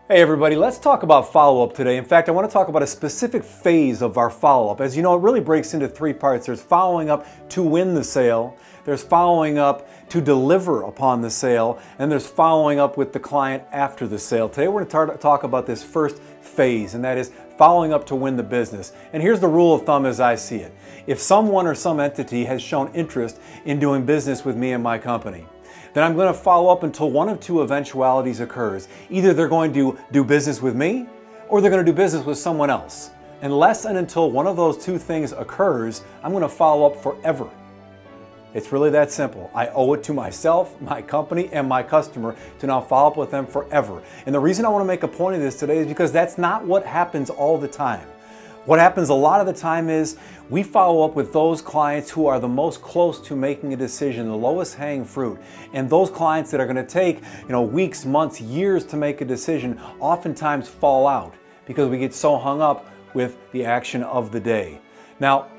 Hey everybody, let's talk about follow-up today. In fact, I want to talk about a specific phase of our follow-up. As you know, it really breaks into three parts. There's following up to win the sale, there's following up to deliver upon the sale, and there's following up with the client after the sale. Today we're going to talk about this first phase, and that is following up to win the business. And here's the rule of thumb as I see it. If someone or some entity has shown interest in doing business with me and my company, then I'm going to follow up until one of two eventualities occurs. Either they're going to do business with me or they're going to do business with someone else. Unless and until one of those two things occurs, I'm going to follow up forever. It's really that simple. I owe it to myself, my company, and my customer to now follow up with them forever. And the reason I want to make a point of this today is because that's not what happens all the time. What happens a lot of the time is we follow up with those clients who are the most close to making a decision, the lowest hanging fruit. And those clients that are going to take, weeks, months, years to make a decision oftentimes fall out because we get so hung up with the action of the day. Now,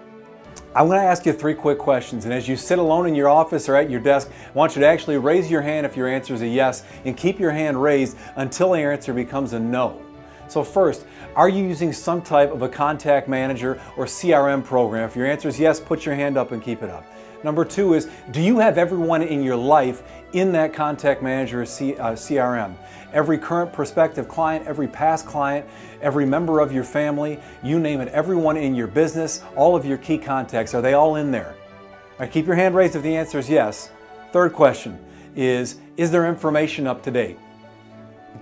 I'm going to ask you three quick questions, and as you sit alone in your office or at your desk, I want you to actually raise your hand if your answer is a yes, and keep your hand raised until your answer becomes a no. So first, are you using some type of a contact manager or CRM program? If your answer is yes, put your hand up and keep it up. Number two is, do you have everyone in your life in that contact manager or CRM? Every current prospective client, every past client, every member of your family, you name it, everyone in your business, all of your key contacts, are they all in there? All right, keep your hand raised if the answer is yes. Third question is their information up to date?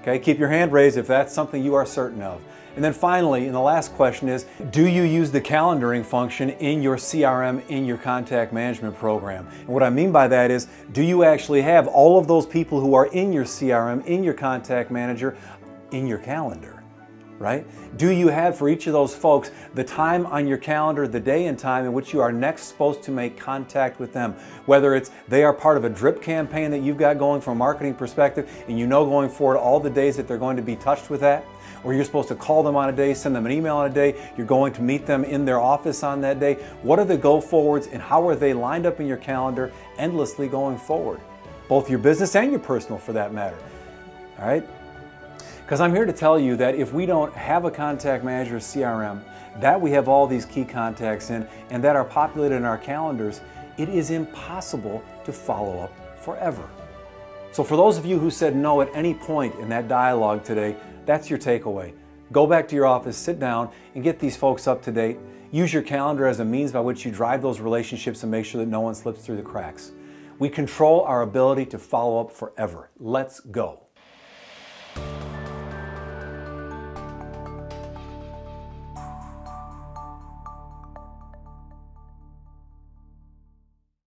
Okay, keep your hand raised if that's something you are certain of. And then finally, and the last question is, do you use the calendaring function in your CRM, in your contact management program? And what I mean by that is, do you actually have all of those people who are in your CRM, in your contact manager, in your calendar? Right? Do you have for each of those folks the time on your calendar, the day and time in which you are next supposed to make contact with them? Whether it's they are part of a drip campaign that you've got going from a marketing perspective and you know going forward all the days that they're going to be touched with that, or you're supposed to call them on a day, send them an email on a day, you're going to meet them in their office on that day. What are the go forwards and how are they lined up in your calendar endlessly going forward? Both your business and your personal for that matter. All right? Because I'm here to tell you that if we don't have a contact manager CRM, that we have all these key contacts in, and that are populated in our calendars, it is impossible to follow up forever. So for those of you who said no at any point in that dialogue today, that's your takeaway. Go back to your office, sit down, and get these folks up to date. Use your calendar as a means by which you drive those relationships and make sure that no one slips through the cracks. We control our ability to follow up forever. Let's go.